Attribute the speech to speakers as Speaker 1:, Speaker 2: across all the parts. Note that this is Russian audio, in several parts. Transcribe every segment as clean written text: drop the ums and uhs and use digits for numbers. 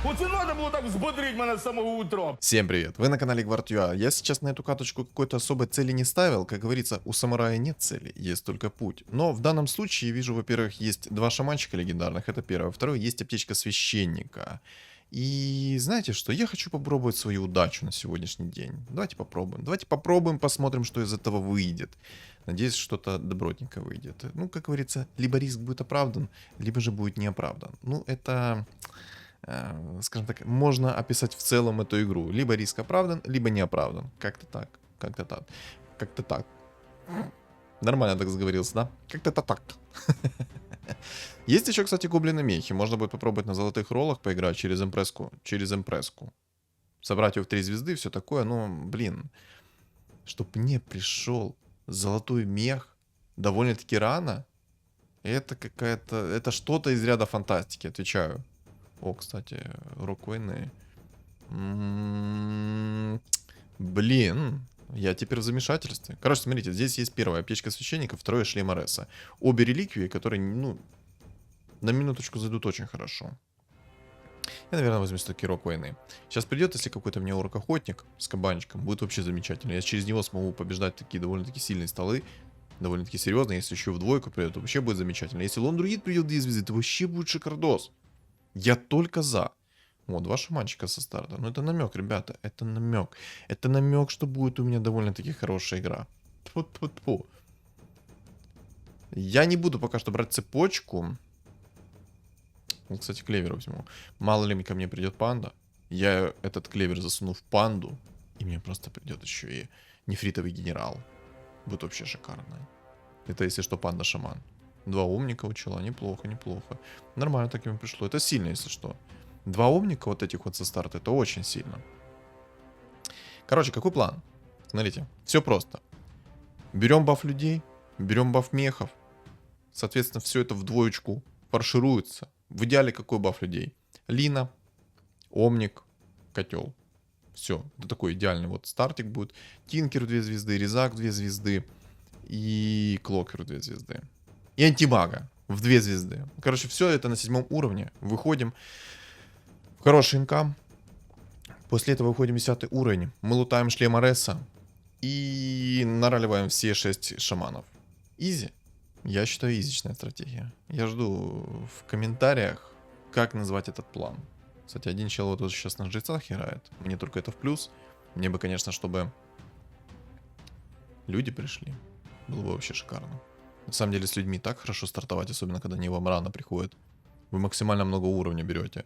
Speaker 1: Оце надо було так взбодрить мене з самого утра.
Speaker 2: Всем привет, вы на канале Гвардиюа. Я сейчас на эту каточку какой-то особой цели не ставил. Как говорится, у самурая нет цели, есть только путь. Но в данном случае вижу, во-первых, есть два шаманчика легендарных, это первое. Второе, есть аптечка священника. И знаете что, я хочу попробовать свою удачу на сегодняшний день. Давайте попробуем. Давайте попробуем, посмотрим, что из этого выйдет. Надеюсь, что-то добротненько выйдет. Ну, как говорится, либо риск будет оправдан, либо же будет неоправдан. Ну, это... скажем так, можно описать в целом эту игру. Либо риск оправдан, либо не оправдан. Как-то так. Как-то так. Как-то так. Нормально так заговорился, да? Как-то так. Есть еще, кстати, гоблины мехи. Можно будет попробовать на золотых роллах поиграть через импресску. Через импресску. Собрать его в 3 звезды, все такое. Но, блин, чтоб мне пришел золотой мех довольно-таки рано, это какая-то... Это что-то из ряда фантастики, отвечаю. О, кстати, Рок войны. Блин, я теперь в замешательстве. Короче, смотрите, здесь есть первая аптечка священника, второе шлем Ареса. Обе реликвии, которые, ну, на минуточку зайдут очень хорошо. Я, наверное, возьму все-таки Рок войны. Сейчас придет, если какой-то мне орк-охотник с кабанчиком, будет вообще замечательно. Я через него смогу побеждать такие довольно-таки сильные столы. Довольно-таки серьезно. Если еще в двойку придет, то вообще будет замечательно. Если лон-друид придет в 2 звезды, то вообще будет шикардос. Я только за. Вот, два шаманчика со старта. Ну, это намек, ребята. Это намек. Это намек, что будет у меня довольно-таки хорошая игра. Тьфу-тьфу-тьфу. Я не буду пока что брать цепочку. Вот, кстати, клевер возьму. Мало ли ко мне придет панда. Я этот клевер засуну в панду. И мне просто придет еще и нефритовый генерал. Будет вообще шикарно. Это если что, панда-шаман. Два умника у чела, неплохо, неплохо. Нормально так ему пришло. Это сильно, если что. Два умника вот этих вот со старта, это очень сильно. Короче, какой план? Смотрите, все просто. Берем баф людей, берем баф мехов. Соответственно, все это в двоечку фаршируется. В идеале какой баф людей? Лина, омник, котел. Все, это такой идеальный вот стартик будет. Тинкер 2 звезды, Резак 2 звезды и Клокер 2 звезды. И антимага в 2 звезды. Короче, все это на 7 уровне. Выходим в хороший инкам. После этого выходим в 10 уровень. Мы лутаем шлем Ареса. И нараливаем все 6 шаманов. Изи. Я считаю, изичная стратегия. Я жду в комментариях, как назвать этот план. Кстати, один чел вот сейчас на жрецах играет. Мне только это в плюс. Мне бы, конечно, чтобы люди пришли. Было бы вообще шикарно. На самом деле с людьми так хорошо стартовать, особенно когда они вам рано приходят. Вы максимально много уровня берете.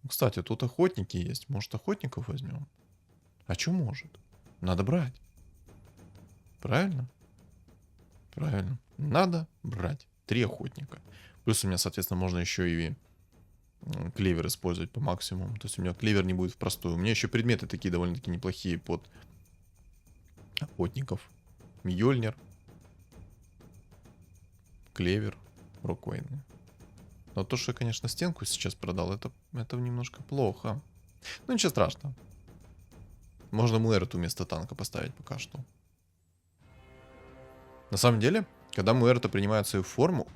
Speaker 2: Кстати, тут охотники есть. Может, охотников возьмем? А что может? Надо брать. Правильно? Правильно. Надо брать. 3 охотника. Плюс у меня, соответственно, можно еще и клевер использовать по максимуму. То есть у меня клевер не будет в простую. У меня еще предметы такие довольно-таки неплохие под охотников. Мьёльнир. Клевер, Рок войны. Но то, что я, конечно, стенку сейчас продал, это немножко плохо. Ну, ничего страшного. Можно Муэрту вместо танка поставить пока что. На самом деле, когда Муэрта принимает свою форму,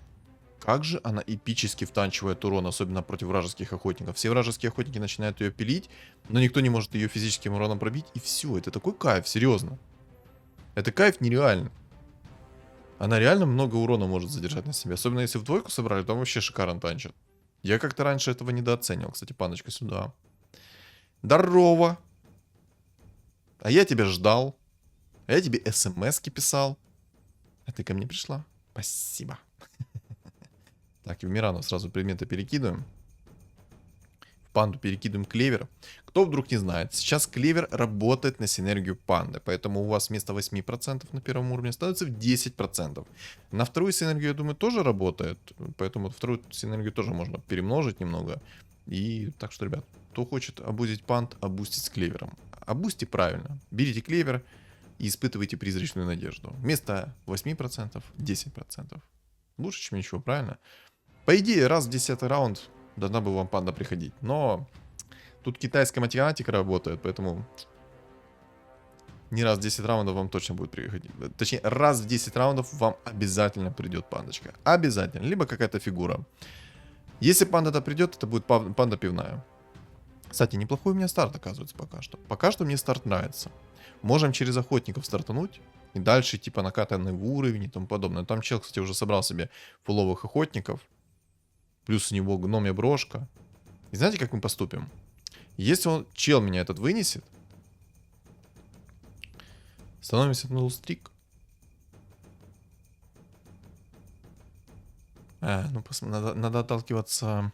Speaker 2: как же она эпически втанчивает урон, особенно против вражеских охотников. Все вражеские охотники начинают ее пилить, но никто не может ее физическим уроном пробить, и все. Это такой кайф, серьезно. Это кайф нереальный. Она реально много урона может задержать на себе. Особенно если в двойку собрали, то вообще шикарно танчит. Я как-то раньше этого недооценивал. Кстати, паночка сюда. Здорово. А я тебя ждал. А я тебе смс-ки писал. А ты ко мне пришла? Спасибо. Так, и в Мирану сразу предметы перекидываем. В панду перекидываем клевер. Кто вдруг не знает, сейчас клевер работает на синергию панды, поэтому у вас вместо 8% на первом уровне становится в 10%. На вторую синергию, я думаю, тоже работает, поэтому вторую синергию тоже можно перемножить немного. И так что, ребят, кто хочет обузить панд, обустить с клевером. Обусьте правильно. Берите клевер и испытывайте призрачную надежду. Вместо 8% 10%. Лучше, чем ничего, правильно? По идее, раз в 10-й раунд должна бы вам панда приходить, но... Тут китайская математика работает, поэтому не раз в 10 раундов вам точно будет приходить. Точнее, раз в 10 раундов вам обязательно придет пандочка. Обязательно. Либо какая-то фигура. Если панда-то придет, это будет панда пивная. Кстати, неплохой у меня старт, оказывается, пока что. Пока что мне старт нравится. Можем через охотников стартануть. И дальше, типа, накатанный в уровень и тому подобное. Там чел, кстати, уже собрал себе фуловых охотников. Плюс у него гномья брошка. И знаете, как мы поступим? Если он, чел меня этот вынесет, становимся на лустрик. Ну, надо отталкиваться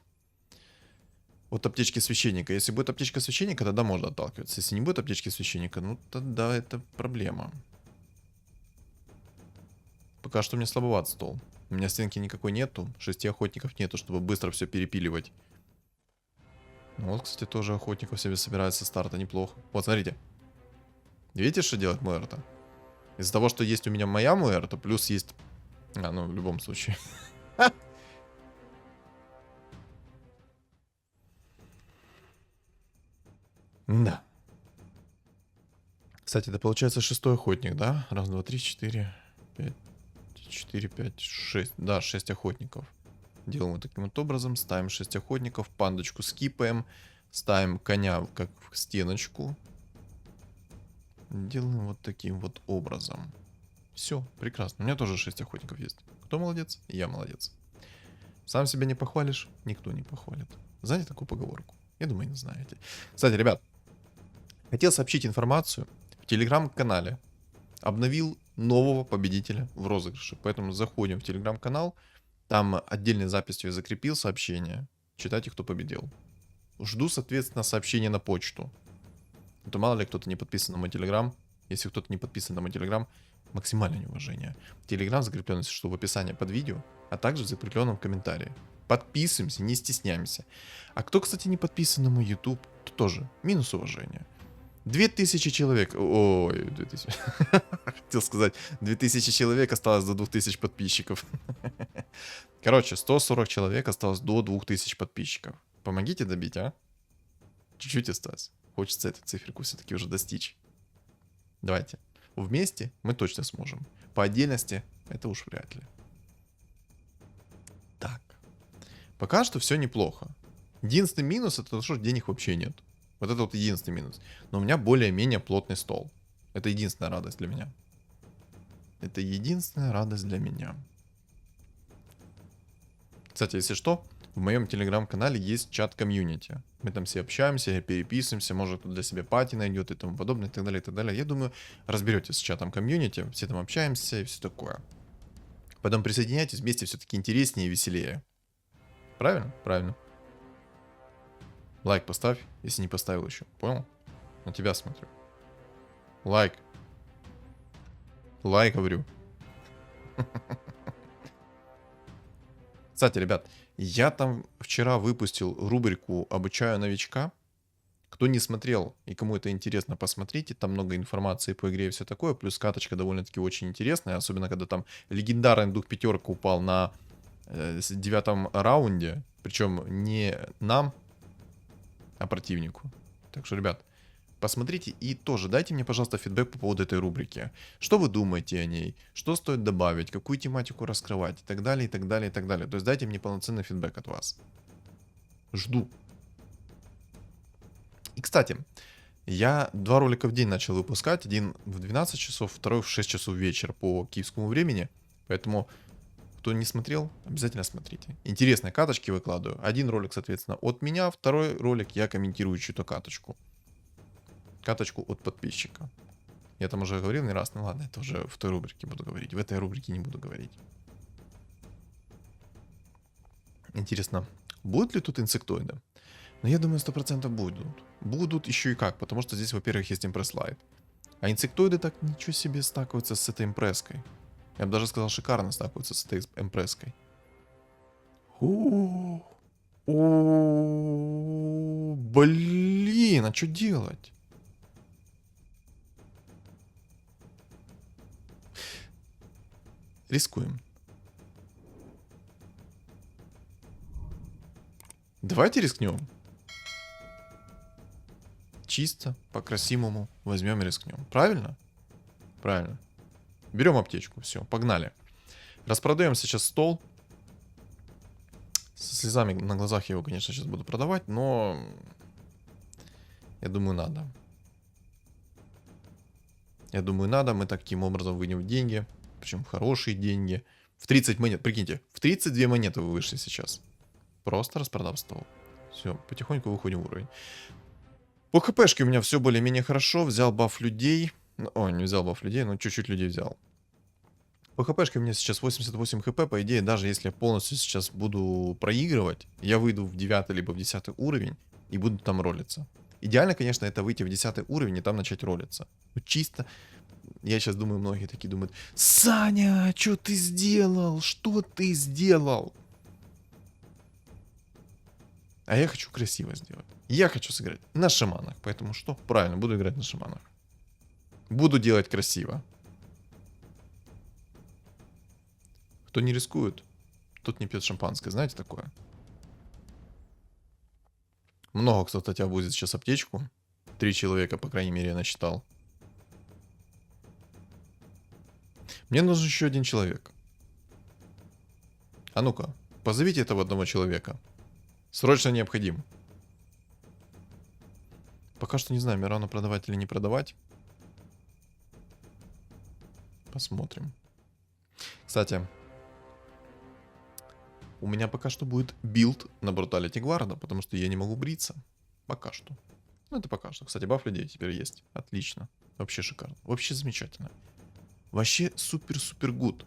Speaker 2: от аптечки священника. Если будет аптечка священника, тогда можно отталкиваться. Если не будет аптечки священника, ну, тогда это проблема. Пока что мне слабоват стол. У меня стенки никакой нету, 6 охотников нету, чтобы быстро все перепиливать. Ну вот, кстати, тоже охотников себе собирает со старта, неплохо. Вот, смотрите. Видите, что делает Муэрто? Из-за того, что есть у меня моя Муэрто, плюс есть... ну, в любом случае. Да. Кстати, это получается 6-й охотник, да? Раз, два, три, 4, 5, 4, 5, 6. Да, 6 охотников. Делаем вот таким вот образом. Ставим 6 охотников. Пандочку скипаем. Ставим коня как в стеночку. Делаем вот таким вот образом. Все, прекрасно. У меня тоже 6 охотников есть. Кто молодец? Я молодец. Сам себя не похвалишь, никто не похвалит. Знаете такую поговорку? Я думаю, не знаете. Кстати, ребят, хотел сообщить информацию. В телеграм-канале обновил нового победителя в розыгрыше. Поэтому заходим в телеграм-канал. Там отдельной записью я закрепил сообщение. Читайте, кто победил. Жду, соответственно, сообщения на почту. А то мало ли кто-то не подписан на мой телеграм. Если кто-то не подписан на мой телеграм, максимальное неуважение. Телеграм закреплен, если что, в описании под видео, а также в закрепленном комментарии. Подписываемся, не стесняемся. А кто, кстати, не подписан на мой YouTube, то тоже минус уважения. 2000 человек. Ой, 2000. Хотел сказать, 2000 человек осталось до 2000 подписчиков. Короче, 140 человек осталось до 2000 подписчиков. Помогите добить, а? Чуть-чуть осталось. Хочется эту циферку все-таки уже достичь. Давайте. Вместе мы точно сможем. По отдельности это уж вряд ли. Так. Пока что все неплохо. Единственный минус это то, что денег вообще нет. Вот это вот единственный минус. Но у меня более-менее плотный стол. Это единственная радость для меня. Это единственная радость для меня. Кстати, если что, в моем телеграм-канале есть чат комьюнити. Мы там все общаемся, переписываемся, может кто для себя пати найдет и тому подобное, и так далее, и так далее. Я думаю, разберетесь с чатом комьюнити, все там общаемся и все такое. Потом присоединяйтесь, вместе все-таки интереснее и веселее. Правильно? Правильно. Лайк поставь, если не поставил еще. Понял? На тебя смотрю. Лайк. Лайк, говорю. Кстати, ребят, я там вчера выпустил рубрику «Обучаю новичка». Кто не смотрел и кому это интересно, посмотрите. Там много информации по игре и все такое. Плюс каточка довольно-таки очень интересная. Особенно, когда там легендарный дух пятерка упал на 9-м раунде. Причем не нам, а противнику. Так что, ребят, посмотрите и тоже дайте мне, пожалуйста, фидбэк по поводу этой рубрики. Что вы думаете о ней? Что стоит добавить? Какую тематику раскрывать? И так далее, и так далее, и так далее. То есть дайте мне полноценный фидбэк от вас. Жду. И, кстати, я 2 ролика в день начал выпускать. Один в 12 часов, второй в 6 часов вечера по киевскому времени. Поэтому, кто не смотрел, обязательно смотрите. Интересные каточки выкладываю. Один ролик, соответственно, от меня. Второй ролик я комментирую чью-то каточку. Каточку от подписчика. Я там уже говорил не раз. Ну ладно, это уже в той рубрике буду говорить. В этой рубрике не буду говорить. Интересно, будут ли тут инсектоиды? Но я думаю, 100% будут. Будут еще и как, потому что здесь, во-первых, есть импресс-лайт. А инсектоиды так ничего себе стакаются с этой импресской. Я бы даже сказал, шикарно стакаются с этой импресской. Блин, а что делать? Рискуем. Давайте рискнем. Чисто, по-красивому возьмем и рискнем. Правильно? Правильно. Берем аптечку, все, погнали. Распродаем сейчас стол. Со слезами на глазах я его, конечно, сейчас буду продавать, но Я думаю, надо. Я думаю, надо. Мы таким образом выйдем в деньги. Причем хорошие деньги. В 30 монет, прикиньте, в 32 монеты вы вышли сейчас. Просто распродав стол. Все, потихоньку выходим в уровень. По хпшке у меня все более-менее хорошо. Взял баф людей. Ой, не взял баф людей, но чуть-чуть людей взял. По хпшке у меня сейчас 88 хп. По идее, даже если я полностью сейчас буду проигрывать, я выйду в 9 либо в 10 уровень и буду там ролиться. Идеально, конечно, это выйти в 10 уровень и там начать ролиться. Ну, чисто, я сейчас думаю, многие такие думают: Саня, что ты сделал? Что ты сделал? А я хочу красиво сделать. Я хочу сыграть на шаманах. Поэтому что? Правильно, буду играть на шаманах. Буду делать красиво. Кто не рискует, тот не пьет шампанское. Знаете такое? Много кто, кстати, обузит сейчас аптечку. 3 человека, по крайней мере, я насчитал. Мне нужен еще один человек. А ну-ка, позовите этого одного человека. Срочно необходим. Пока что не знаю, Мирану продавать или не продавать. Посмотрим. Кстати, у меня пока что будет билд на бруталити гварда, потому что я не могу бриться. Пока что. Ну, это пока что. Кстати, баф людей теперь есть. Отлично. Вообще шикарно. Вообще замечательно. Вообще супер-супер гуд.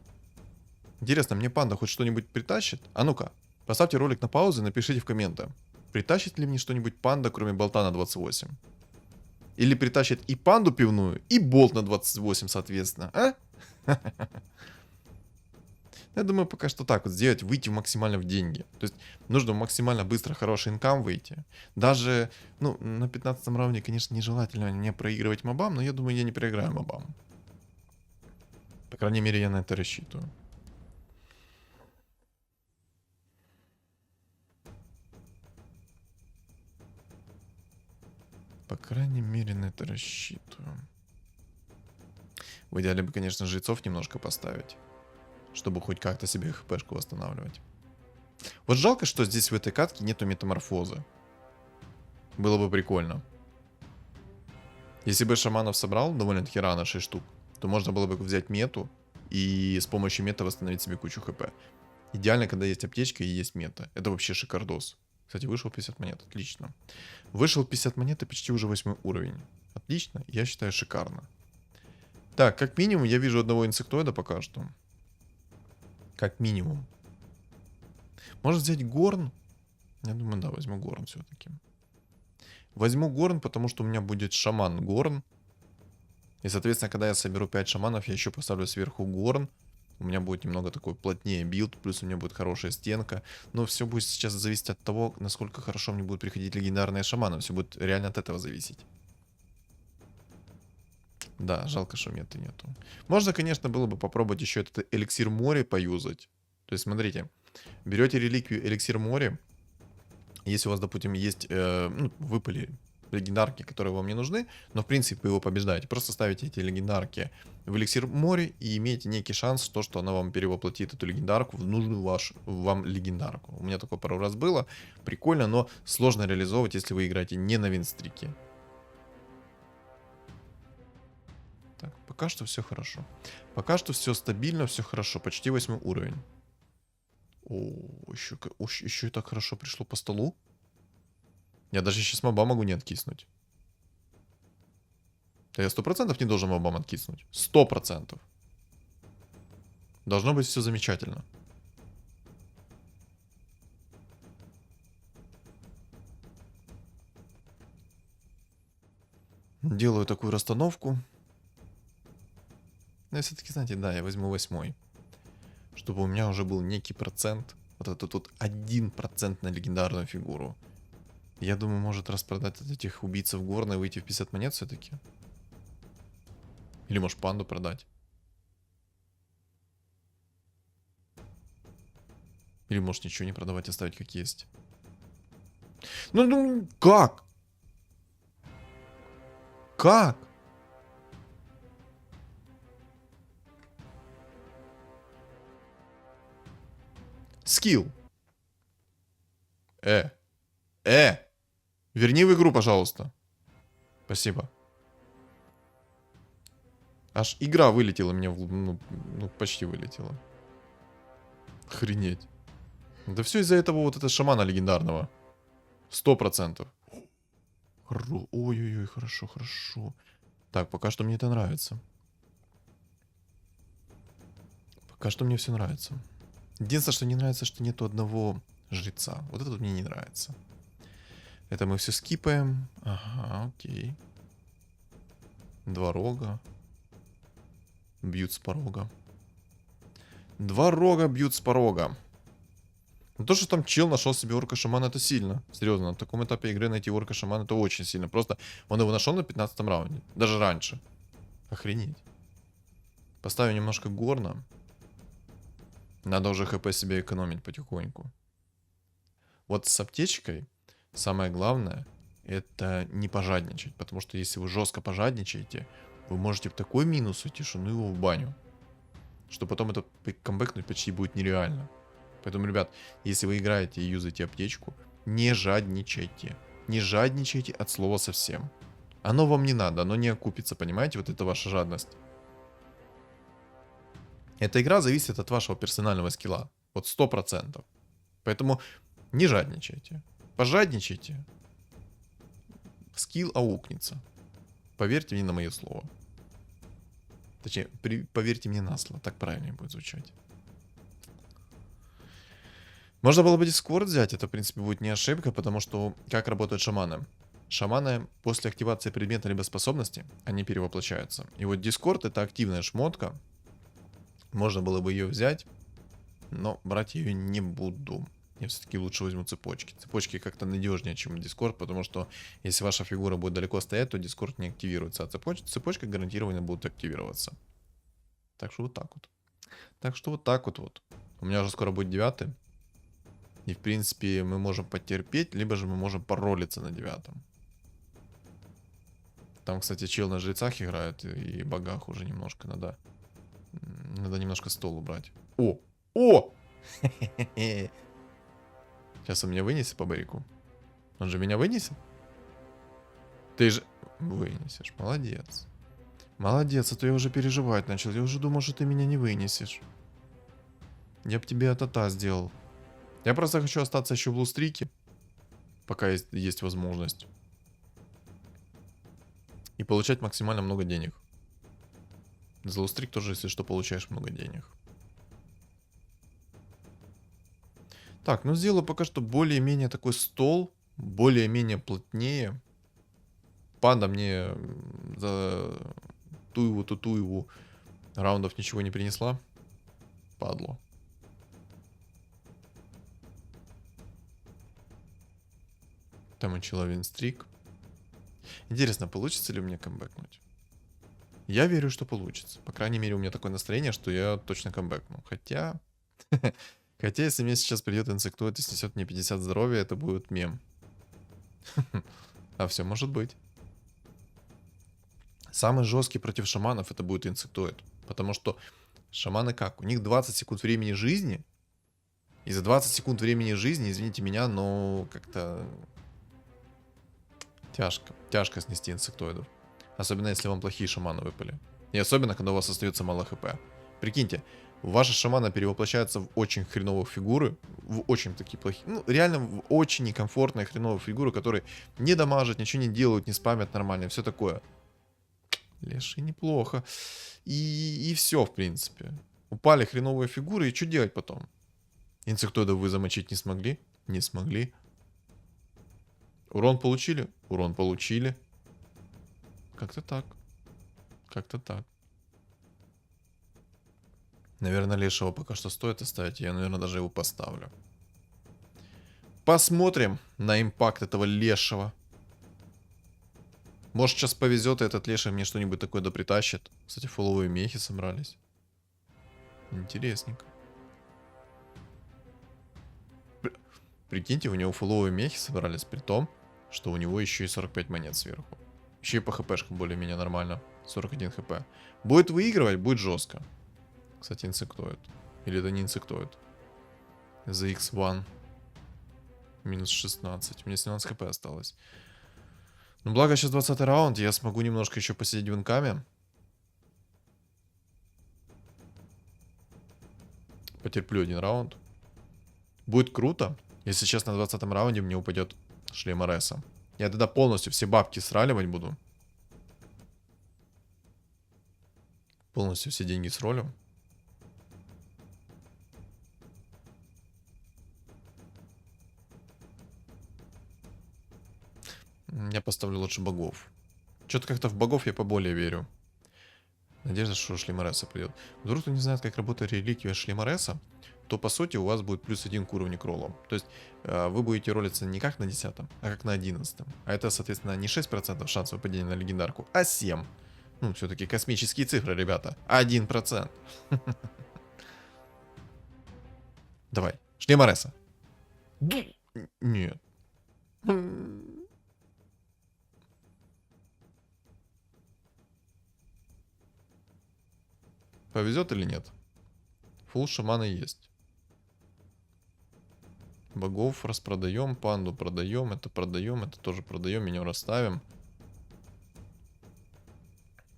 Speaker 2: Интересно, мне панда хоть что-нибудь притащит? А ну-ка, поставьте ролик на паузу и напишите в комменты. Притащит ли мне что-нибудь панда, кроме болта на 28? Или притащит и панду пивную, и болт на 28, соответственно, а? Я думаю, пока что так вот сделать, выйти максимально в деньги. То есть нужно максимально быстро хороший инкам выйти. Даже, ну, на 15 раунде, конечно, нежелательно не проигрывать мобам, но я думаю, я не проиграю мобам. По крайней мере, я на это рассчитываю. По крайней мере, на это рассчитываю. В идеале бы, конечно, жрецов немножко поставить, чтобы хоть как-то себе хпшку восстанавливать. Вот жалко, что здесь в этой катке нету метаморфозы. Было бы прикольно. Если бы шаманов собрал довольно-таки рано 6 штук, то можно было бы взять мету и с помощью мета восстановить себе кучу хп. Идеально, когда есть аптечка и есть мета. Это вообще шикардос. Кстати, вышел 50 монет. Отлично. Вышел 50 монет и почти уже 8 уровень. Отлично. Я считаю, шикарно. Так, как минимум, я вижу одного инсектоида пока что. Как минимум. Может взять горн? Я думаю, да, возьму горн все-таки. Возьму горн, потому что у меня будет шаман горн. И, соответственно, когда я соберу 5 шаманов, я еще поставлю сверху горн. У меня будет немного такой плотнее билд, плюс у меня будет хорошая стенка. Но все будет сейчас зависеть от того, насколько хорошо мне будут приходить легендарные шаманы. Все будет реально от этого зависеть. Да, жалко, что меты нету. Можно, конечно, было бы попробовать еще этот эликсир моря поюзать. То есть, смотрите, берете реликвию эликсир моря. Если у вас, допустим, есть, выпали легендарки, которые вам не нужны, но, в принципе, вы его побеждаете. Просто ставите эти легендарки в эликсир моря и имеете некий шанс, то, что она вам перевоплотит эту легендарку в нужную вам легендарку. У меня такое пару раз было. Прикольно, но сложно реализовывать, если вы играете не на винстрике. Так, пока что все хорошо. Пока что все стабильно, все хорошо. Почти 8 уровень. О, еще и так хорошо пришло по столу. Я даже сейчас моба могу не откиснуть. Да я 100% не должен мобам откиснуть. 100%. Должно быть все замечательно. Делаю такую расстановку. Но все-таки, знаете, да, я возьму 8. Чтобы у меня уже был некий процент. Вот этот вот 1% на легендарную фигуру. Я думаю, может распродать от этих убийцев горна и выйти в 50 монет все-таки. Или может панду продать. Или может ничего не продавать, оставить как есть. Ну, как? Как? Скилл. Верни в игру, пожалуйста. Спасибо. Аж игра вылетела меня, ну, почти вылетела. Охренеть. Да все из-за этого вот этого шамана легендарного. 100%. Ой-ой-ой, хорошо, хорошо. Так, пока что мне это нравится. Пока что мне все нравится. Единственное, что не нравится, что нету одного жреца. Вот это вот мне не нравится. Это мы все скипаем. Ага, окей. 2 рога. Бьют с порога. 2 рога бьют с порога. Но то, что там чел нашел себе орка-шамана, это сильно. Серьезно, на таком этапе игры найти орка-шамана, это очень сильно. Просто он его нашел на 15-м раунде. Даже раньше. Охренеть. Поставим немножко горна. Надо уже хп себе экономить потихоньку. Вот с аптечкой самое главное это не пожадничать. Потому что если вы жестко пожадничаете, вы можете в такой минус уйти, что ну его в баню. Что потом это камбэкнуть почти будет нереально. Поэтому, ребят, если вы играете и юзаете аптечку, не жадничайте. Не жадничайте от слова совсем. Оно вам не надо, оно не окупится, понимаете? Вот это ваша жадность. Эта игра зависит от вашего персонального скилла. Вот 100%. Поэтому не жадничайте. Пожадничайте. Скилл аукнется. Поверьте мне на мое слово. Точнее, поверьте мне на слово. Так правильнее будет звучать. Можно было бы Discord взять, это, в принципе, будет не ошибка, потому что как работают шаманы? Шаманы после активации предмета либо способности, они перевоплощаются. И вот Discord это активная шмотка. Можно было бы ее взять, но брать ее не буду. Я все-таки лучше возьму цепочки. Цепочки как-то надежнее, чем Discord, потому что если ваша фигура будет далеко стоять, то Discord не активируется, а цепочка гарантированно будет активироваться. Так что вот так вот. Так что вот так вот. У меня уже скоро будет 9. И, в принципе, мы можем потерпеть, либо же мы можем поролиться на 9. Там, кстати, чел на жрецах играет, и богах уже немножко надо. Надо немножко стол убрать. О! О! Сейчас он меня вынесет по барику. Он же меня вынесет? Ты же... Вынесешь. Молодец. Молодец, а то я уже переживать начал. Я уже думал, что ты меня не вынесешь. Я бы тебе это сделал. Я просто хочу остаться еще в лустрике, пока есть возможность. И получать максимально много денег. За лустрик тоже, если что, получаешь много денег. Так, ну сделаю пока что более-менее такой стол. Более-менее плотнее. Панда мне за ту его раундов ничего не принесла. Падло. Там учила винстрик. Интересно, получится ли у меня камбэкнуть? Я верю, что получится. По крайней мере, у меня такое настроение, что я точно камбэкну. Хотя... Хотя, если мне сейчас придет инсектоид и снесет мне 50 здоровья, это будет мем. А все может быть. Самый жесткий против шаманов это будет инсектоид. Потому что шаманы как? У них 20 секунд времени жизни. И за 20 секунд времени жизни, извините меня, но как-то... Тяжко снести инсектоидов. Особенно, если вам плохие шаманы выпали. И особенно, когда у вас остается мало хп. Прикиньте, ваши шаманы перевоплощаются в очень хреновые фигуры. В очень такие плохие. Ну, реально, в очень некомфортные хреновые фигуры, которые не дамажат, ничего не делают, не спамят нормально, все такое. Леший неплохо. И все, в принципе. Упали хреновые фигуры, и что делать потом? Инсектоидов вы замочить не смогли? Не смогли. Урон получили? Урон получили. Как-то так. Как-то так. Наверное, лешего пока что стоит оставить. Я, наверное, даже его поставлю. Посмотрим на импакт этого лешего. Может, сейчас повезет, и этот леший мне что-нибудь такое допритащит. Кстати, фуловые мехи собрались. Интересненько. Прикиньте, у него фуловые мехи собрались, при том, что у него еще и 45 монет сверху. Еще и по хпшкам более-менее нормально. 41 хп. Будет выигрывать, будет жестко. Кстати, инсектоид. Или это не инсектоид? ZX1. Минус 16. У меня 17 хп осталось. Ну, благо сейчас 20-й раунд, я смогу немножко еще посидеть в инкаме. Потерплю один раунд. Будет круто, если сейчас на 20-м раунде мне упадет шлем Ареса. Я тогда полностью все бабки сраливать буду. Полностью все деньги сролю. Я поставлю лучше богов. Что-то как-то в богов я поболее верю. Надежда, что Шлемареса придет. Вдруг кто не знает, как работает реликвия Шлемареса, то по сути у вас будет +1 к уровню к роллу. То есть вы будете ролиться не как на 10-м, а как на 11-м. А это, соответственно, не 6% шанс выпадения на легендарку, а 7. Ну, все-таки космические цифры, ребята. 1%. Давай. Шлемареса. Нет. Повезет или нет? Фулл шамана есть. Богов распродаем, панду продаем, это тоже продаем, меня расставим.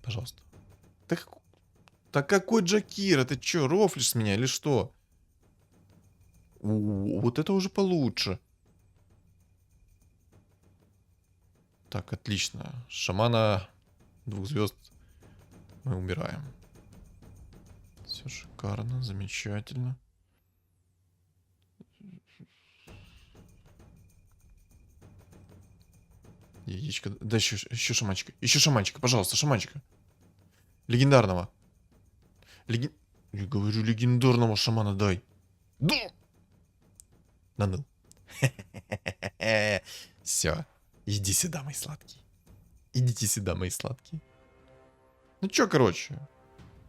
Speaker 2: Пожалуйста. Так какой Джакира? Ты чё, рофлишь с меня или что? Вот это уже получше. Так, отлично. Шамана 2 звезд мы убираем. Все шикарно, замечательно. Яичко. Да еще шаманчика. Еще шаманчика, пожалуйста, шаманчика. Легендарного. Я говорю, легендарного шамана дай. Да! Наныл. Все. Иди сюда, мой сладкий. Идите сюда, мои сладкие. Ну чё, короче.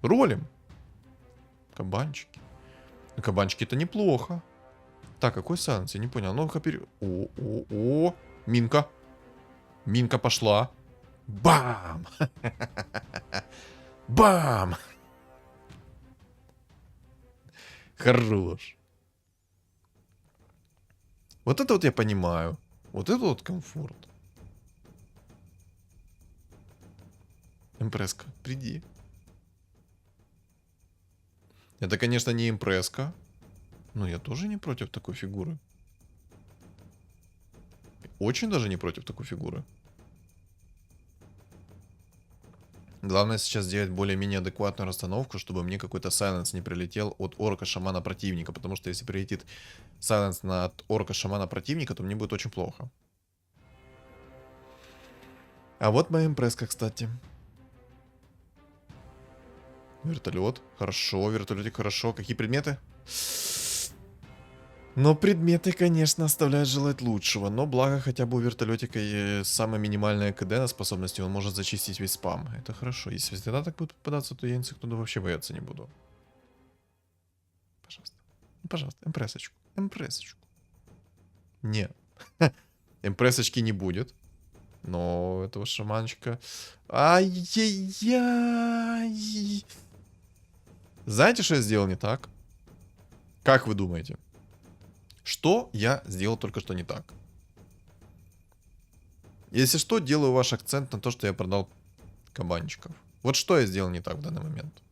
Speaker 2: Ролим. Кабанчики. Ну, кабанчики-то неплохо. Так, какой сайленс? Я не понял. Ну-ка, О. Минка. Минка пошла. Бам! Бам! Хорош. Вот это вот я понимаю. Вот это вот комфорт. Импреска, приди. Это, конечно, не импреска. Но я тоже не против такой фигуры. Очень даже не против такой фигуры. Главное сейчас сделать более-менее адекватную расстановку, чтобы мне какой-то сайленс не прилетел от орка-шамана противника. Потому что если прилетит сайленс от орка-шамана противника, то мне будет очень плохо. А вот моя импреска, кстати. Вертолет. Хорошо, вертолетик хорошо. Какие предметы? Но предметы, конечно, оставляют желать лучшего. Но благо хотя бы у вертолетика самая минимальная КД на способности, он может зачистить весь спам. Это хорошо. Если всегда так будет попадаться, то я инсектода вообще бояться не буду. Пожалуйста. Пожалуйста, импрессочку. Импрессочку. Нет. Импрессочки не будет. Но этого шаманчика... Ай-яй-яй. Знаете, что я сделал не так? Как вы думаете? Что я сделал только что не так? Если что, делаю ваш акцент на то, что я продал кабанчиков. Вот что я сделал не так в данный момент.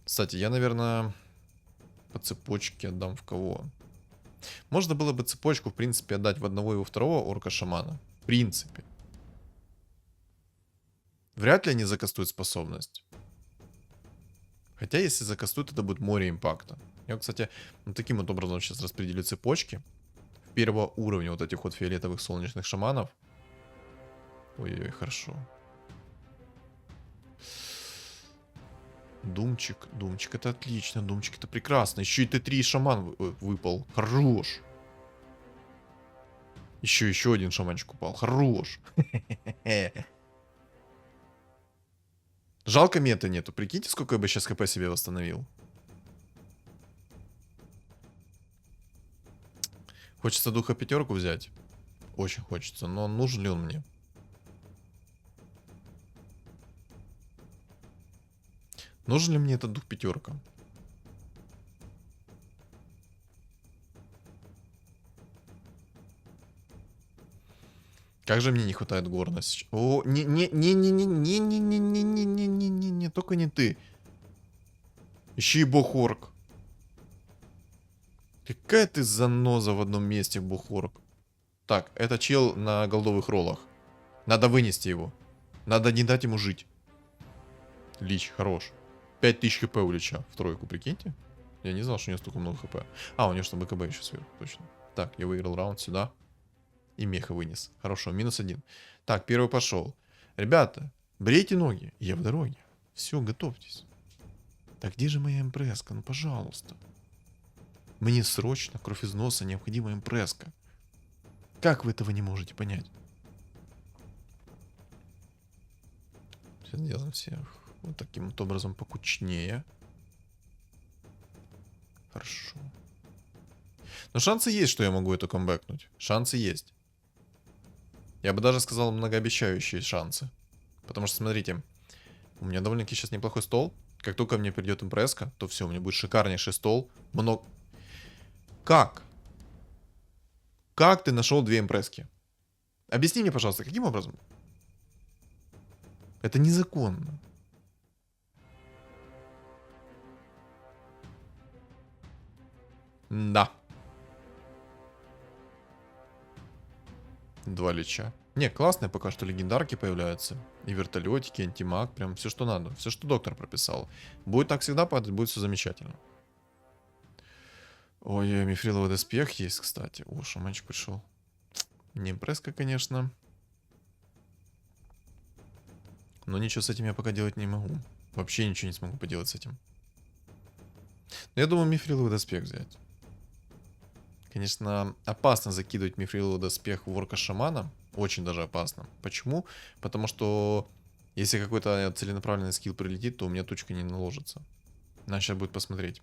Speaker 2: Кстати, я, наверное, по цепочке отдам в кого? Можно было бы цепочку, в принципе, отдать в одного и во второго орка-шамана. В принципе. Вряд ли они закастуют способность. Хотя, если закастуют, это будет море импакта. Я, кстати, вот таким вот образом сейчас распределю цепочки. Первого уровня вот этих вот фиолетовых солнечных шаманов. Ой-ой-ой, хорошо. Думчик, Думчик, это отлично, Думчик, это прекрасно. Еще и Т3 шаман выпал. Хорош. Еще один шаманчик упал. Хорош. Жалко меты нету. Прикиньте, сколько я бы сейчас ХП себе восстановил. Хочется духа пятерку взять. Очень хочется, но нужен ли он мне? Нужен ли мне этот дух пятерка? Как же мне не хватает горности. О, не, только не ты. Еще и бог-орк. Какая ты заноза в одном месте, бог-орк. Так, это чел на голдовых роллах. Надо вынести его. Надо не дать ему жить. Лич, хорош. 5000 хп у Лича в тройку, прикиньте. Я не знал, что у него столько много хп. А, у него что, БКБ еще сверху, точно. Так, я выиграл раунд сюда. И меха вынес. Хорошо, -1. Так, первый пошел. Ребята, брейте ноги. Я в дороге. Все, готовьтесь. Так где же моя импреска? Ну, пожалуйста. Мне срочно, кровь из носа, необходима импреска. Как вы этого не можете понять? Сейчас сделаем всех вот таким вот образом покучнее. Хорошо. Но шансы есть, что я могу это камбэкнуть. Шансы есть. Я бы даже сказал, многообещающие шансы. Потому что, смотрите, у меня довольно-таки сейчас неплохой стол. Как только мне придет импреска, то все, у меня будет шикарнейший стол. Много... Как? Как ты нашел 2 импрески? Объясни мне, пожалуйста, каким образом? Это незаконно. Да. 2 лича. Не, классные пока что легендарки появляются. И вертолетики, антимаг, прям все, что надо. Все, что доктор прописал. Будет так всегда падать, будет все замечательно. Ой, мифриловый доспех есть, кстати. О, шаманчик пришел. Не импреска, конечно. Но ничего с этим я пока делать не могу. Вообще ничего не смогу поделать с этим. Но я думаю, мифриловый доспех взять. Конечно, опасно закидывать мифриловый доспех в орка-шамана. Очень даже опасно. Почему? Потому что если какой-то целенаправленный скилл прилетит, то у меня тучка не наложится. Надо сейчас будет посмотреть.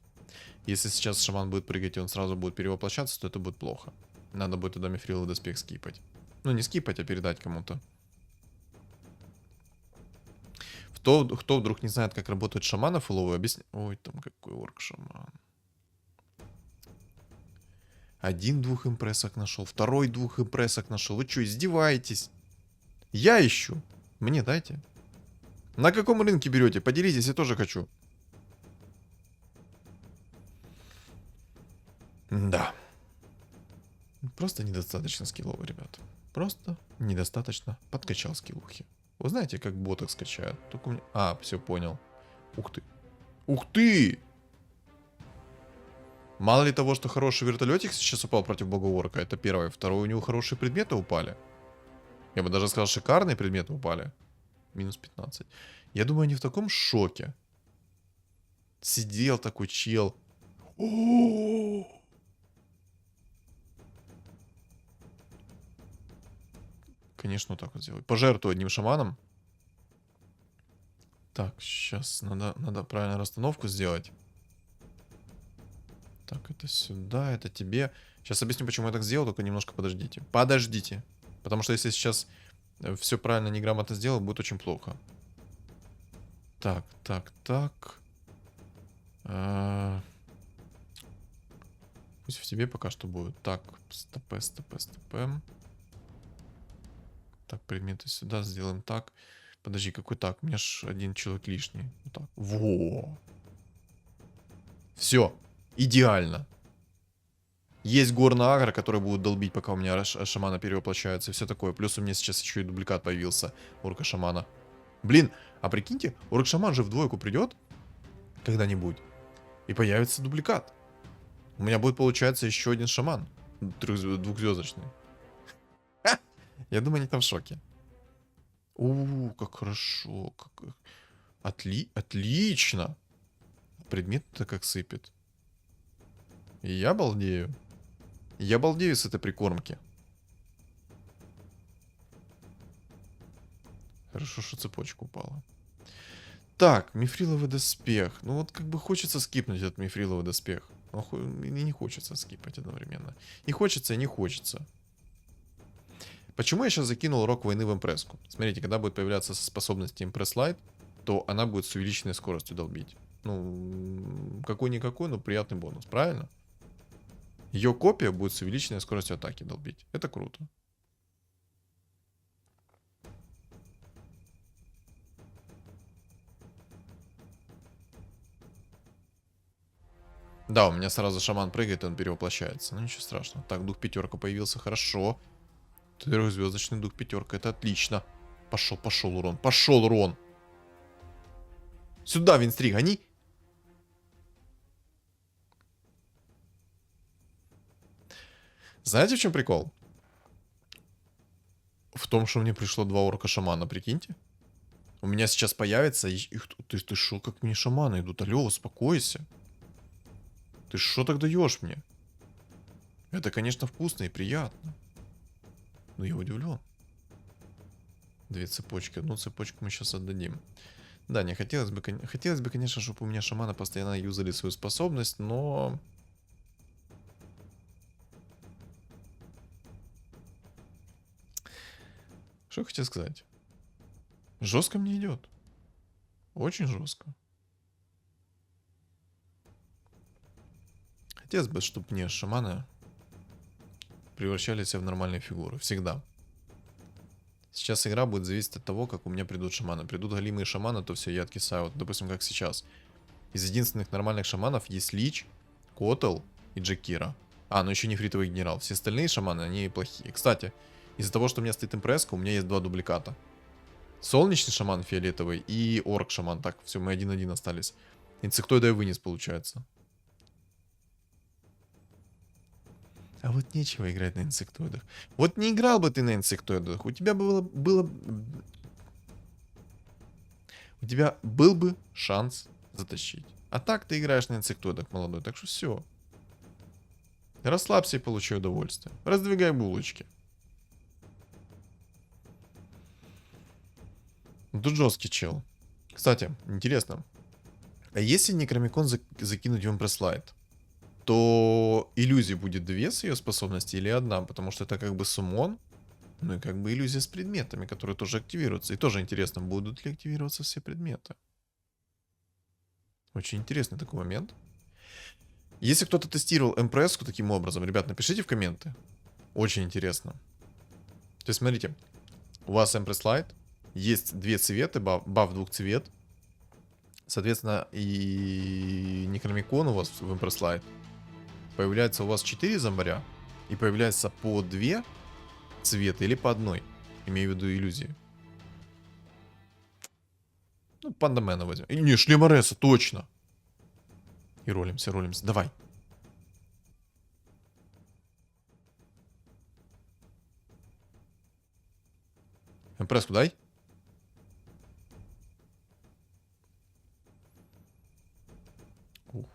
Speaker 2: Если сейчас шаман будет прыгать, и он сразу будет перевоплощаться, то это будет плохо. Надо будет туда мифриловый доспех скипать. Ну, не скипать, а передать кому-то. Кто вдруг не знает, как работают шаманы фуловые, объясни... Ой, там какой орк-шаман. Один 2 импрессок нашел, второй 2 импрессок нашел. Вы что, издеваетесь? Я ищу. Мне дайте. На каком рынке берете? Поделитесь, я тоже хочу. Да. Просто недостаточно скилловый, ребят. Просто недостаточно подкачал скиллухи. Вы знаете, как боток скачают? Только у меня... А, все, понял. Ух ты. Ух ты! Мало ли того, что хороший вертолетик сейчас упал против бога орка, это первое. Второе, у него хорошие предметы упали. Я бы даже сказал, шикарные предметы упали. Минус 15. Я думаю, они в таком шоке. Сидел такой чел. Конечно, вот так вот сделать. Пожертвую одним шаманом. Так, сейчас надо правильно расстановку сделать. Так, это сюда, это тебе. Сейчас объясню, почему я так сделал, только немножко подождите. Подождите. Потому что если сейчас все правильно, неграмотно сделал, будет очень плохо. Так. Пусть в тебе пока что будет. Так, стопэ. Так, предметы сюда, сделаем так. Подожди, какой так? У меня ж один человек лишний. Вот так. Во! Все. Идеально. Есть горный агро, который будет долбить, пока у меня шамана перевоплощается и все такое. Плюс у меня сейчас еще и дубликат появился орка-шамана. Блин, а прикиньте, орк-шаман же в двойку придет когда-нибудь, и появится дубликат. У меня будет, получается, еще один шаман. Двухзвездочный. Я думаю, они там в шоке. Как хорошо. Отлично. Предмет-то как сыпет. И я балдею. Я балдею с этой прикормки. Хорошо, что цепочка упала. Так, мифриловый доспех. Ну вот как бы хочется скипнуть этот мифриловый доспех. Но и не хочется скипать одновременно. И хочется, и не хочется. Почему я сейчас закинул рок войны в импресску? Смотрите, когда будет появляться способность импресс лайт, то она будет с увеличенной скоростью долбить. Ну, какой-никакой, но приятный бонус, правильно? Ее копия будет с увеличенной скоростью атаки долбить. Это круто. Да, у меня сразу шаман прыгает, и он перевоплощается. Ну ничего страшного. Так, дух пятерка появился, хорошо. Трехзвездочный дух пятерка, это отлично. Пошел урон, пошел урон. Сюда, Винстриг, гони. Знаете, в чем прикол? В том, что мне пришло 2 орка шамана, прикиньте. У меня сейчас появится... Ты шо, как мне шаманы идут? Алло, успокойся. Ты шо так даешь мне? Это, конечно, вкусно и приятно. Но я удивлен. 2 цепочки. Одну цепочку мы сейчас отдадим. Да, не хотелось бы, конечно, чтобы у меня шаманы постоянно юзали свою способность, но... Что я хотел сказать? Жестко мне идет. Очень жестко. Хотелось бы, чтобы мне шаманы превращались в нормальные фигуры. Всегда. Сейчас игра будет зависеть от того, как у меня придут шаманы. Придут галимые шаманы, то все, я откисаю. Вот, допустим, как сейчас. Из единственных нормальных шаманов есть Лич, Котл и Джекира. А, ну еще нефритовый генерал. Все остальные шаманы, они плохие. Кстати, из-за того, что у меня стоит импресска, у меня есть 2 дубликата. Солнечный шаман фиолетовый и орк шаман. Так, все, мы 1-1 остались. Инсектоида я вынес, получается. А вот нечего играть на инсектоидах. Вот не играл бы ты на инсектоидах, у тебя у тебя был бы шанс затащить. А так ты играешь на инсектоидах, молодой. Так что все. Расслабься и получай удовольствие. Раздвигай булочки. Тут жесткий чел. Кстати, интересно. А если Некромикон закинуть в импресслайд, то иллюзий будет 2 с ее способности или 1? Потому что это как бы суммон. Ну и как бы иллюзия с предметами, которые тоже активируются. И тоже интересно, будут ли активироваться все предметы. Очень интересный такой момент. Если кто-то тестировал импресску таким образом, ребят, напишите в комменты. Очень интересно. То есть, смотрите. У вас импресс-слайд. Есть 2 цвета, баф 2 цвет. Соответственно, и Некромикон у вас в импресс-слайд. Появляется у вас 4 зомбаря. И появляется по 2 цвета или по 1. Имею в виду иллюзии. Ну, Пандамена возьмем. И не, Шлемареса, точно. И ролимся. Давай. Импресску дай. Ух.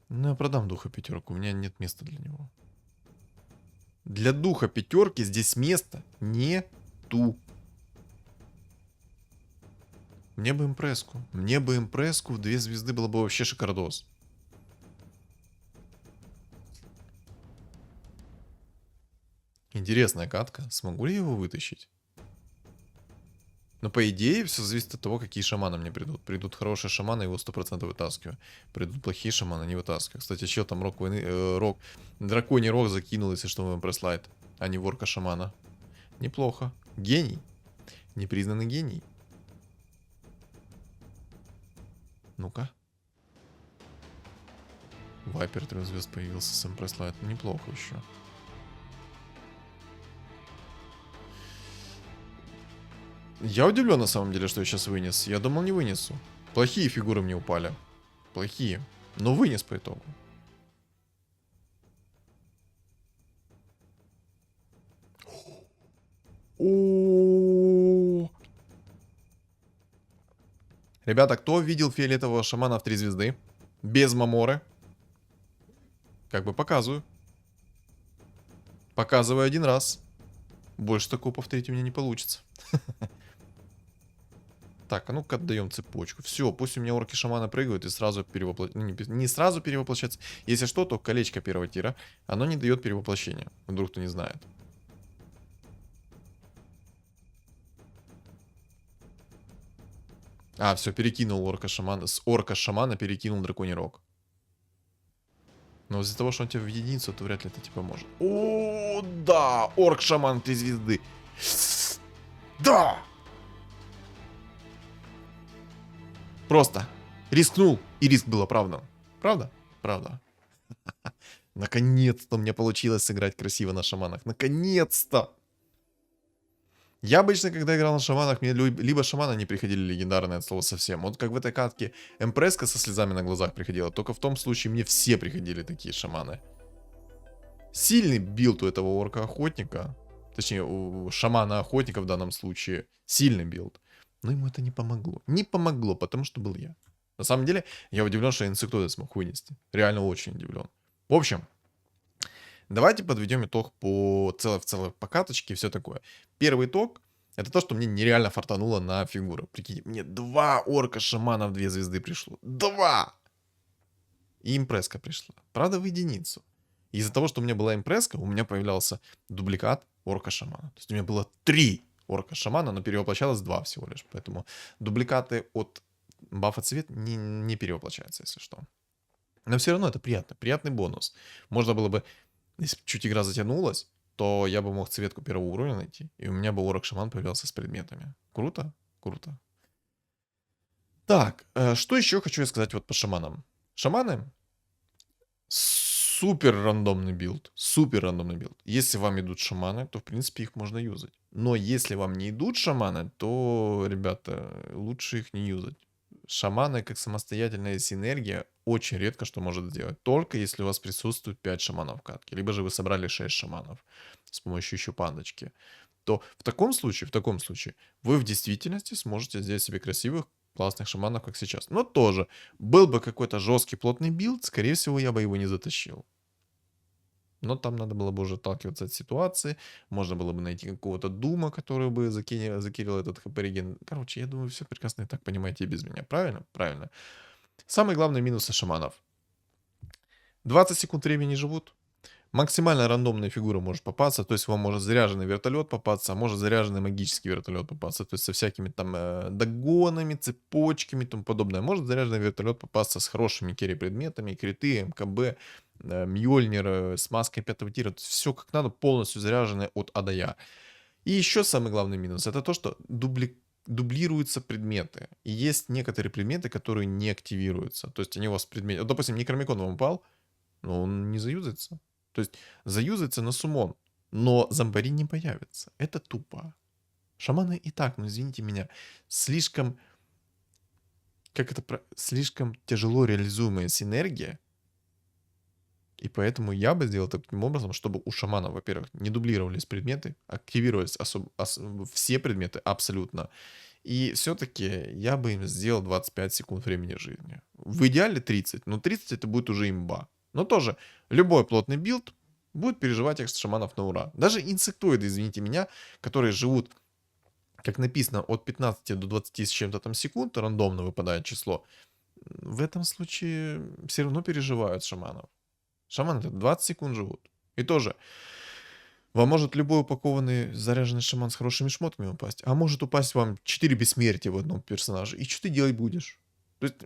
Speaker 2: Ну, я продам духа пятерку. У меня нет места для него. Для духа пятерки здесь места нету. Мне бы импресску. Мне бы импресску в 2 звезды было бы вообще шикардос. Интересная катка. Смогу ли я его вытащить? Но по идее все зависит от того, какие шаманы мне придут. Придут хорошие шаманы, его 100% вытаскиваю. Придут плохие шаманы, не вытаскиваю. Кстати, чё там рок войны... Драконий рог закинул, если что, в импресслайд. А не ворка шамана. Неплохо. Гений. Непризнанный гений. Ну-ка. Вайпер 3 звезд появился с импресслайд. Неплохо еще. Я удивлен на самом деле, что я сейчас вынес. Я думал, не вынесу. Плохие фигуры мне упали. Плохие. Но вынес по итогу. О. Ребята, кто видел фиолетового шамана в 3 звезды? Без маморы. Как бы показываю. Показываю 1 раз. Больше такого повторить у меня не получится. Так, а ну-ка отдаем цепочку. Все, пусть у меня орки шамана прыгают и сразу перевоплощаются. Не сразу перевоплощаться. Если что, то колечко 1 тира. Оно не дает перевоплощения. Вдруг кто не знает. А, все, перекинул орка шамана. С орка шамана перекинул драконий рог. Но из-за того, что он тебя в единицу, то вряд ли это тебе поможет. О, да! Орк шаман 3 звезды. Да! Просто Рискнул, и риск был оправдан. Правда? Правда. Наконец-то у меня получилось сыграть красиво на шаманах. Наконец-то! Я обычно, когда играл на шаманах, мне либо шаманы не приходили легендарные от слова совсем. Вот как в этой катке Эмпреска со слезами на глазах приходила. Только в том случае мне все приходили такие шаманы. Сильный билд у этого орка-охотника. Точнее, у шамана-охотника в данном случае. Сильный билд. Но ему это не помогло. Не помогло, потому что был я. На самом деле, я удивлен, что инсектоиды смог вынести. Реально очень удивлен. В общем, давайте подведем итог по целой по каточке и все такое. Первый итог — это то, что мне нереально фартануло на фигуры. Прикиньте, мне 2 орка-шамана в 2 звезды пришло. 2! И импреска пришла. Правда, в единицу. Из-за того, что у меня была импреска, у меня появлялся дубликат орка-шамана. То есть у меня было 3 орка-шамана, но перевоплощалось 2 всего лишь. Поэтому дубликаты от бафа цвет не перевоплощаются, если что. Но все равно это приятно. Приятный бонус. Можно было бы, если бы чуть игра затянулась, то я бы мог цветку первого уровня найти, и у меня бы орк-шаман появлялся с предметами. Круто? Круто. Так, что еще хочу я сказать вот по шаманам. Шаманы — супер рандомный билд. Супер рандомный билд. Если вам идут шаманы, то в принципе их можно юзать. Но если вам не идут шаманы, то, ребята, лучше их не юзать. Шаманы как самостоятельная синергия очень редко что может сделать. Только если у вас присутствует 5 шаманов в катке. Либо же вы собрали 6 шаманов с помощью еще пандочки. То в таком случае вы в действительности сможете сделать себе красивых, классных шаманов, как сейчас. Но тоже, был бы какой-то жесткий плотный билд, скорее всего, я бы его не затащил. Но там надо было бы уже отталкиваться от ситуации. Можно было бы найти какого-то дума, который бы закирил этот хп-реген. Короче, я думаю, все прекрасно и так понимаете и без меня. Правильно? Правильно. Самый главный минус шаманов. 20 секунд времени живут. Максимально рандомная фигура может попасться. То есть вам может заряженный вертолет попасться, а может заряженный магический вертолет попасться. То есть со всякими там догонами, цепочками и тому подобное. Может заряженный вертолет попасться с хорошими керри-предметами, криты, МКБ, Мьёльнир с маской 5-го тира. Все как надо, полностью заряженное от А до Я. И еще самый главный минус — это то, что дублируются предметы. И есть некоторые предметы, которые не активируются. То есть они у вас предметы... Вот, допустим, Некромикон вам упал, но он не заюзается. То есть заюзается на суммон, но зомбари не появится. Это тупо. Шаманы и так, ну извините меня, слишком... Слишком тяжело реализуемая синергия. И поэтому я бы сделал таким образом, чтобы у шамана, во-первых, не дублировались предметы, активировались все предметы абсолютно. И все-таки я бы им сделал 25 секунд времени жизни. В идеале 30, но 30 это будет уже имба. Но тоже любой плотный билд будет переживать экс шаманов на ура. Даже инсектоиды, извините меня, которые живут, как написано, от 15 до 20 с чем-то там секунд, рандомно выпадает число, в этом случае все равно переживают шаманов. Шаманы 20 секунд живут. И тоже, вам может любой упакованный заряженный шаман с хорошими шмотками упасть, а может упасть вам 4 бессмертия в одном персонаже. И что ты делать будешь? То есть,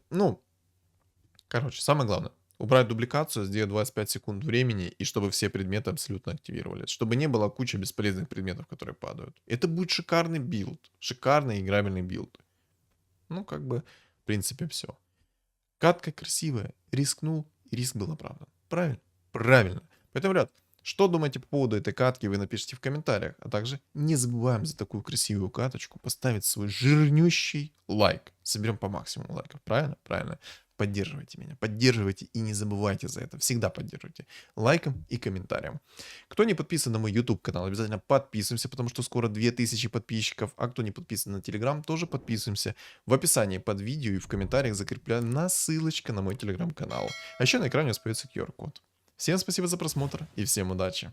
Speaker 2: короче, самое главное — убрать дубликацию, сделать 25 секунд времени, и чтобы все предметы абсолютно активировались. Чтобы не было кучи бесполезных предметов, которые падают. Это будет шикарный билд. Шикарный играбельный билд. В принципе, все. Катка красивая. Рискнул, и риск был оправдан. Правильно? Правильно. Поэтому, ребят, что думаете по поводу этой катки, вы напишите в комментариях. А также не забываем за такую красивую каточку поставить свой жирнющий лайк. Соберем по максимуму лайков. Правильно? Правильно. Поддерживайте меня. Поддерживайте и не забывайте за это. Всегда поддерживайте лайком и комментарием. Кто не подписан на мой YouTube канал, обязательно подписываемся, потому что скоро 2000 подписчиков. А кто не подписан на Telegram, тоже подписываемся. В описании под видео и в комментариях закреплена ссылочка на мой Telegram канал. А еще на экране у вас появится QR-код. Всем спасибо за просмотр и всем удачи.